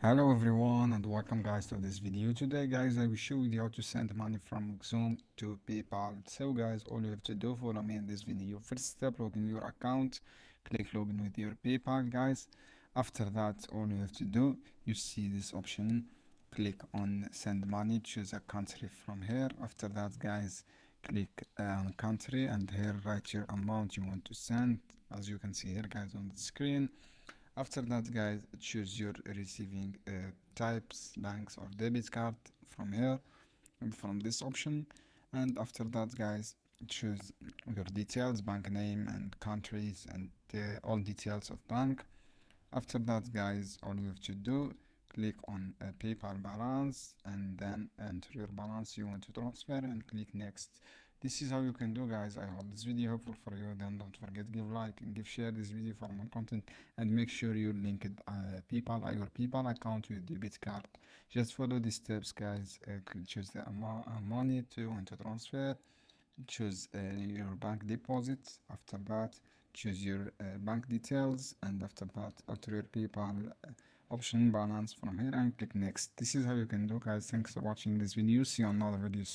Hello everyone and welcome guys to this video. Today guys I will show you how to send money from Xoom to PayPal. So guys, all you have to do, follow me in this video. First step, login your account, click login with your PayPal guys. After that, all you have to do, you see this option, click on send money, choose a country from here. After that guys, click on country and here write your amount you want to send, as you can see here guys on the screen. After that guys, choose your receiving types, banks or debit card from here, from this option. And after that guys, choose your details, bank name and countries and all details of bank. After that guys, all you have to do, click on PayPal balance and then enter your balance you want to transfer and click next. This is how you can do guys. I hope this video helpful for you. Then don't forget, give like and give share this video for more content, and make sure you link it your PayPal account with debit card. Just follow these steps guys. Choose the amount money to want to transfer, choose your bank deposit. After that, choose your bank details, and after that enter your PayPal option balance from here and click next. This is how you can do guys. Thanks for watching this video. See you on another video.